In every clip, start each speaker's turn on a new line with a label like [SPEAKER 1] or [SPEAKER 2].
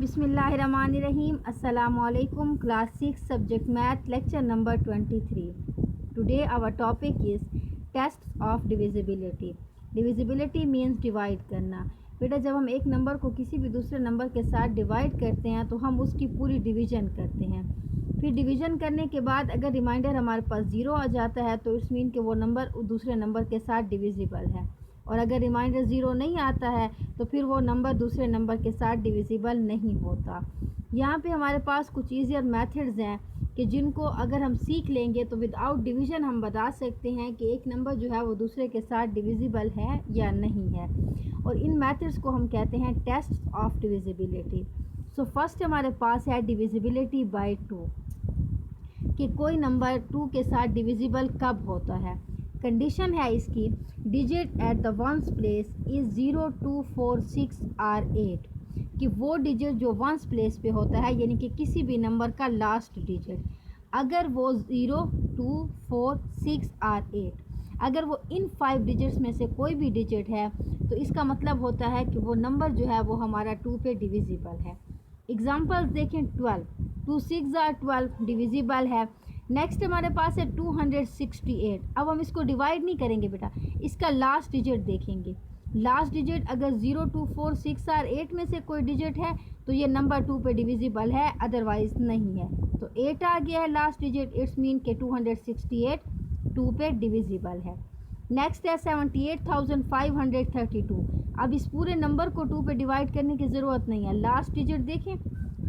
[SPEAKER 1] Bismillahirrahmanirrahim. Assalamualaikum. Class 6 subject math lecture number 23. Today our topic is tests of divisibility. Divisibility means divide करना. बेटा जब हम एक number को किसी भी दूसरे नंबर के साथ डिवाइड करते हैं तो हम उसकी पूरी डिवीज़न करते हैं. फिर डिवीज़न करने के बाद अगर रिमाइंडर हमारे पास 0 आ जाता है तो इट्स मीन कि वो नंबर दूसरे नंबर के साथ डिविजिबल है. और अगर रिमाइंडर 0 नहीं आता है तो फिर वो नंबर दूसरे नंबर के साथ डिविजिबल नहीं होता. यहाँ पे हमारे पास कुछ ईजियर मेथड्स हैं कि जिनको अगर हम सीख लेंगे तो विदाउट डिवीज़न हम बता सकते हैं कि एक नंबर जो है वो दूसरे के साथ डिविजिबल है या नहीं है. और इन मेथड्स को हम कहते हैं test of divisibility. So first हमारे पास है डिविजिबिलिटी बाय 2, कि कोई नंबर 2 के साथ डिविजिबल कब होता है. कंडीशन है इसकी digit at the ones place is 0, 2, 4, 6 और 8, कि वो डिजिट जो वंस प्लेस पे होता है यानी कि किसी भी नंबर का लास्ट डिजिट, अगर वो 0, 2, 4, 6 और 8, अगर वो इन 5 डिजिट्स में से कोई भी डिजिट है तो इसका मतलब होता है कि वो नंबर जो है वो हमारा 2 पे डिविजिबल है. एग्जाम्पल्स देखें. 12, 2 6 और 12 डिविजिबल है. नेक्स्ट हमारे पास है 268. अब हम इसको डिवाइड नहीं करेंगे बेटा, इसका लास्ट डिजिट देखेंगे. लास्ट डिजिट अगर 0, 2, 4, 6 और 8 में से कोई डिजिट है तो ये नंबर 2 पे डिविजिबल है, अदरवाइज़ नहीं है. तो 8 आ गया है लास्ट डिजिट, इट्स मीन के 268 2 पे डिविजिबल है. नेक्स्ट है 78,532. अब इस पूरे नंबर को 2 पे डिवाइड करने की ज़रूरत नहीं है. लास्ट डिजिट देखें,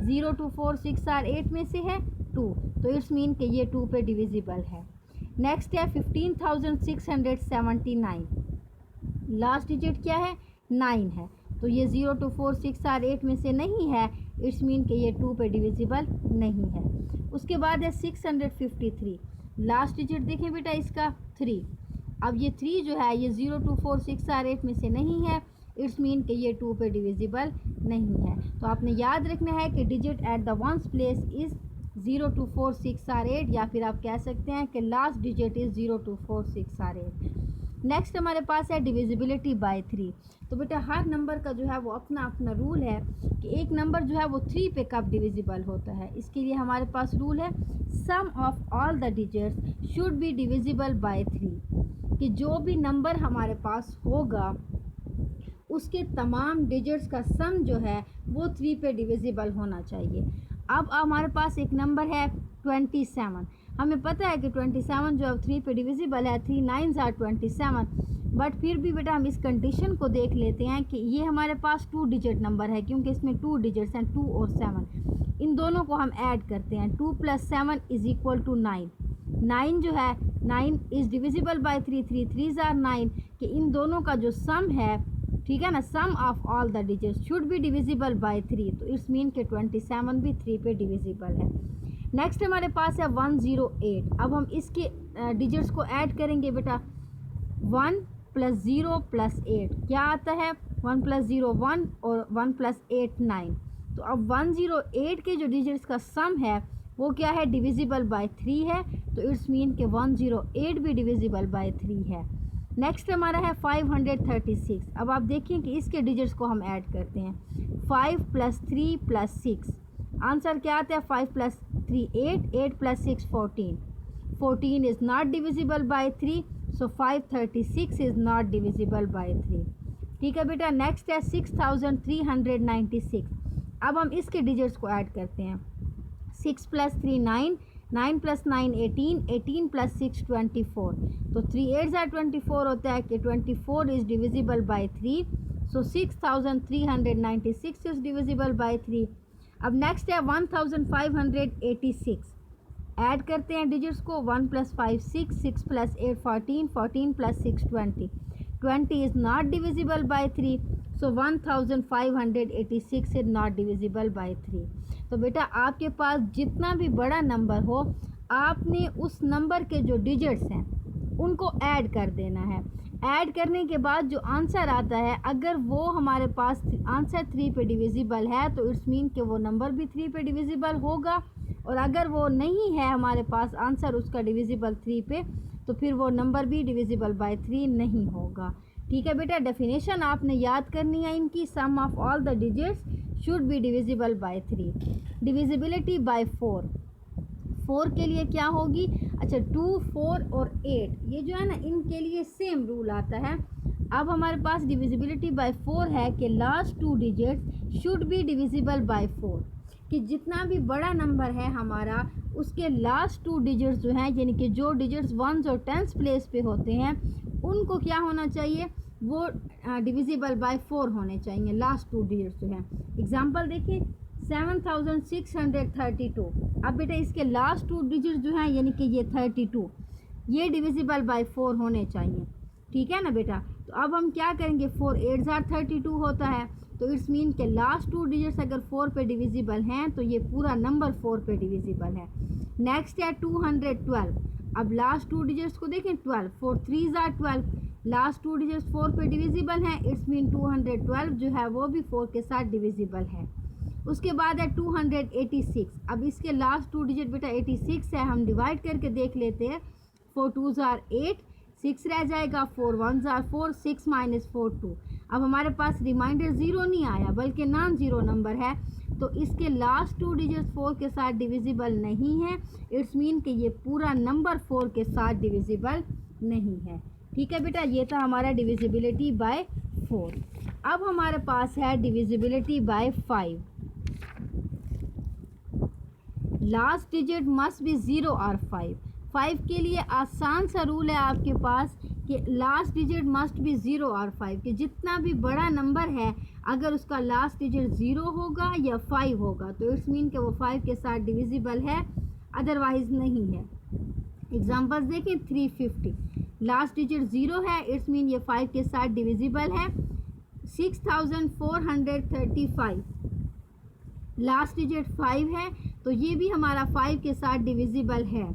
[SPEAKER 1] 0, 2, 4, 6 और 8 में से है 2, तो इट्स मीन कि ये 2 पे डिविजिबल है. नेक्स्ट है 15,679. लास्ट डिजिट क्या है? 9 है, तो ये 0, 2, 4, 6 और 8 में से नहीं है, इट्स मीन कि ये 2 पे डिविजिबल नहीं है. उसके बाद है 653. लास्ट डिजिट देखें बेटा इसका 3. अब ये 3 जो है ये 0, 2, 4, 6 और 8 में से नहीं है, इट्स मीन कि ये 2 पे डिविजिबल नहीं है. तो आपने याद रखना है कि digit at the ones place is 0, 2, 4, 6 और 8, या फिर आप कह सकते हैं कि लास्ट डिजिट इज़ 0, 2, 4, 6 और 8. नेक्स्ट हमारे पास है डिविजिबिलिटी बाय 3. तो बेटा हर नंबर का जो है वो अपना अपना रूल है कि एक नंबर जो है वो 3 पे कब डिविजिबल होता है. इसके लिए हमारे पास रूल है sum of all the digits should be divisible by 3, कि जो भी नंबर हमारे पास होगा उसके तमाम डिजिट्स का सम जो है वो 3 पे डिविजिबल होना चाहिए. अब हमारे पास एक नंबर है 27. हमें पता है कि 27 जो अब 3 पे डिविजिबल है, 3 9s आर 27. बट फिर भी बेटा हम इस कंडीशन को देख लेते हैं कि ये हमारे पास 2 डिजिट नंबर है, क्योंकि इसमें 2 डिजिट्स हैं, 2 और 7. इन दोनों को हम ऐड करते हैं. 2 + 7 इज़ इक्वल टू 9. 9 जो है 9 is divisible by 3, 3 3s are 9, कि इन दोनों का जो सम है, ठीक है ना, sum of all the digits should be divisible by 3, तो इट्स मीन के 27 भी 3 पे डिविजिबल है. नेक्स्ट हमारे पास है 108. अब हम इसके डिजिट्स को ऐड करेंगे बेटा. 1 + 0 + 8 क्या आता है? 1 + 0 1 और 1 + 8 9. तो अब 108 के जो डिजिट्स का सम है वो क्या है? डिविजिबल बाय 3 है, तो इट्स मीन के 108 भी डिविजिबल बाय 3 है. नेक्स्ट हमारा है 536. अब आप देखिए कि इसके डिजिट्स को हम ऐड करते हैं. 5 + 3 + 6, आंसर क्या आता है? 5 + 3 8, 8 + 6 14. 14 is not divisible by 3, so 536 is not divisible by 3. ठीक है बेटा. नेक्स्ट है 6396. अब हम इसके डिजिट्स को ऐड करते हैं. 6 + 3 9, 9 + 9 18, 18 + 6 24. तो 3 8s आर 24 होता है कि 24 is divisible by 3, so 6396 is divisible by 3. अब नेक्स्ट है 1586. ऐड करते हैं डिजिट्स को. 1 + 5 6, 6 + 8 14, 14 + 6 20. 20 is not divisible by 3, so 1586 is not divisible by 3. तो बेटा आपके पास जितना भी बड़ा नंबर हो, आपने उस नंबर के जो डिजिट्स हैं उनको ऐड कर देना है. ऐड करने के बाद जो आंसर आता है, अगर वो हमारे पास आंसर 3 पे डिविजिबल है तो इट्स मीन कि वो नंबर भी 3 पे डिविजिबल होगा. और अगर वो नहीं है हमारे पास आंसर उसका डिविजिबल 3 पे, तो फिर वो नंबर भी डिविजिबल बाय 3 नहीं होगा. ठीक है बेटा. डेफिनेशन आपने याद करनी है इनकी. Sum of all the digits should be divisible by 3। Divisibility by 4, 4 के लिए क्या होगी? अच्छा 2, 4 और 8 ये जो है ना इनके लिए सेम रूल आता है। अब हमारे पास डिविजिबिलिटी बाय 4 है कि last 2 digits should be divisible bye 4, कि जितना भी बड़ा नंबर है हमारा उसके लास्ट 2 डिजिट्स जो हैं यानी कि जो डिजिट्स 1s और 10s प्लेस पे होते हैं उनको क्या होना चाहिए? वो डिविजिबल बाय 4 होने चाहिए, लास्ट 2 डिजिट्स जो हैं। एग्जांपल देखिए 7632। अब बेटा इसके लास्ट 2 डिजिट जो हैं यानी कि ये 32 ये डिविजिबल बाय 4 होने चाहिए, ठीक है ना बेटा। तो अब हम क्या करेंगे, 4 8 32 होता है, तो इट्स मीन के लास्ट 2 डिजिट्स अगर 4 पे डिविजिबल हैं तो ये पूरा नंबर 4 पे डिविजिबल है। नेक्स्ट है 212। अब लास्ट 2 डिजिट्स को देखें 12, 4 3 12, लास्ट 2 डिजिट्स 4 पे डिविजिबल हैं, इट्स मीन 212 जो है वो भी 4 के साथ डिविजिबल है। उसके बाद है 286। अब इसके लास्ट 2 डिजिट बेटा 86 है, हम डिवाइड करके देख लेते हैं। 4 2s 8, 6 रह जाएगा, 4 1s 4, 6 - 4 2। अब हमारे पास रिमाइंडर 0 नहीं आया बल्कि नॉन ज़ीरो नंबर है, तो इसके लास्ट 2 डिजिट्स 4 के साथ डिविजिबल नहीं है। इट्स मीन कि ये पूरा नंबर 4 के साथ डिविजिबल नहीं है, ठीक है बेटा। ये था हमारा डिविजिबिलिटी बाय 4। अब हमारे पास है divisibility bye 5। Last digit must be 0 और 5। 5 के लिए आसान सा रूल है आपके पास कि लास्ट डिजिट मस्ट बी 0 और 5, कि जितना भी बड़ा नंबर है अगर उसका लास्ट डिजिट 0 होगा या 5 होगा तो इट्स मीन कि वो 5 के साथ डिविजिबल है, अदरवाइज नहीं है। एग्जांपल्स देखें 350, लास्ट डिजिट 0 है, इट्स मीन ये 5 के साथ डिविजिबल है। 6435, लास्ट डिजिट 5 है तो ये भी हमारा 5 के साथ डिविजिबल है,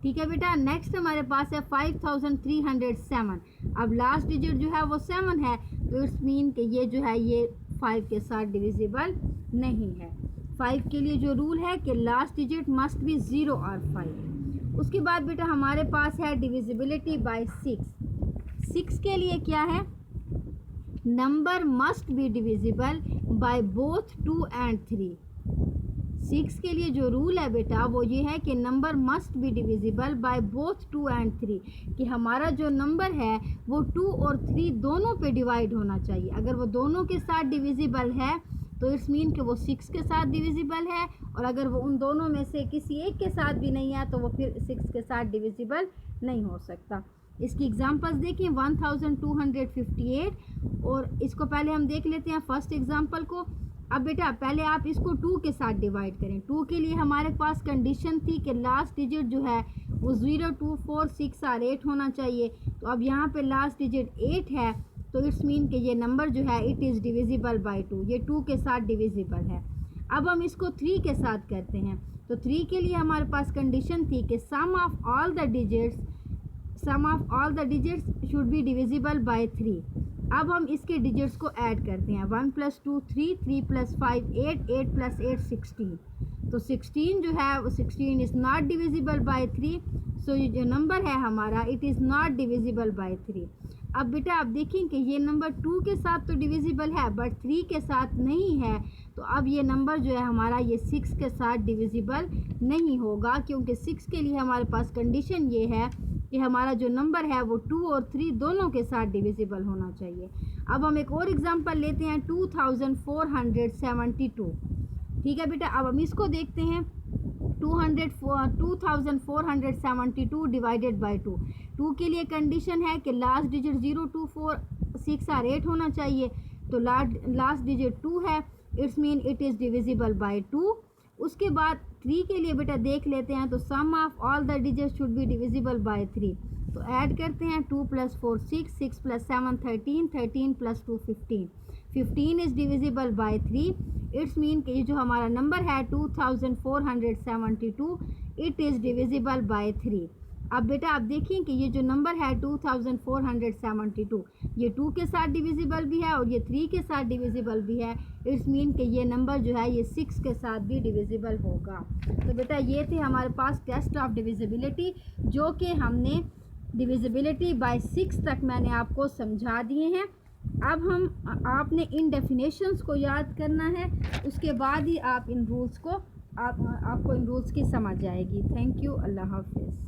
[SPEAKER 1] ठीक है बेटा। नेक्स्ट हमारे पास है 5307। अब लास्ट डिजिट जो है वो 7 है, तो इट्स मीन कि ये जो है ये 5 के साथ डिविजिबल नहीं है। 5 के लिए जो रूल है कि लास्ट डिजिट मस्ट बी 0 और 5। उसके बाद बेटा हमारे पास है डिविजिबिलिटी बाय 6। 6 के लिए क्या है, number must be divisible by both 2 and 3। 6 के लिए जो रूल है बेटा वो ये है कि number must be divisible by both 2 and 3, कि हमारा जो नंबर है वो 2 और 3 दोनों पे डिवाइड होना चाहिए। अगर वो दोनों के साथ डिविजिबल है तो इट्स मीन कि वो 6 के साथ डिविजिबल है, और अगर वो उन दोनों में से किसी एक के साथ भी नहीं है तो वो फिर 6 के साथ डिविजिबल नहीं हो सकता। इसकी एग्जांपल्स देखें 1258, और इसको पहले हम देख लेते हैं फर्स्ट एग्जांपल को। अब बेटा पहले आप इसको 2 के साथ डिवाइड करें। 2 के लिए हमारे पास कंडीशन थी कि लास्ट डिजिट जो है वो 0 2 4 6 और 8 होना चाहिए, तो अब यहाँ पे लास्ट डिजिट 8 है, तो इट्स मीन कि ये नंबर जो है इट इज़ डिविजिबल बाय 2, ये 2 के साथ डिविजिबल है। अब हम इसको 3 के साथ करते हैं, तो 3 के लिए हमारे पास कंडीशन थी कि sum of all the digits should be divisible by 3। अब हम इसके डिजिट्स को ऐड करते हैं, 1 + 2 3, 3 + 5 8, 8 + 8 16। तो 16 जो है वो 16 इज़ नॉट डिविजिबल बाय 3, सो ये जो नंबर है हमारा it is not divisible by 3। अब बेटा आप देखें कि ये नंबर 2 के साथ तो डिविजिबल है बट 3 के साथ नहीं है, तो अब ये नंबर जो है हमारा ये 6 के साथ डिविजिबल नहीं होगा, क्योंकि 6 के लिए हमारे पास कंडीशन ये है कि हमारा जो नंबर है वो 2 और 3 दोनों के साथ डिविजिबल होना चाहिए। अब हम एक और एग्जांपल लेते हैं 2472, ठीक है बेटा। अब हम इसको देखते हैं 2472 डिवाइडेड बाय 2। 2 के लिए कंडीशन है कि लास्ट डिजिट 0 2 4 6 और 8 होना चाहिए, तो लास्ट डिजिट 2 है, it's mean it is divisible by 2। उसके बाद 3 के लिए बेटा देख लेते हैं, तो sum of all the digits should be divisible by 3। तो ऐड करते हैं 2 + 4 6, 6 + 7 13, 13 + 2 15, 15 is divisible by 3। It's mean कि ये जो हमारा नंबर है 2472 इट इज़ डिविजिबल बाय 3। अब बेटा आप देखें कि ये जो नंबर है 2472 ये 2 के साथ डिविजिबल भी है और ये 3 के साथ डिविजिबल भी है, इट्स मीन कि ये नंबर जो है ये 6 के साथ भी डिविजिबल होगा। तो बेटा ये थे हमारे पास टेस्ट ऑफ डिविजिबिलिटी, जो कि हमने डिविजिबिलिटी बाय 6 तक मैंने आपको समझा दिए हैं। अब हम आपने इन डेफिनेशंस को याद करना है, उसके बाद ही आप इन रूल्स को आपको इन रूल्स की समझ आएगी। थैंक यू, अल्लाह हाफिज़।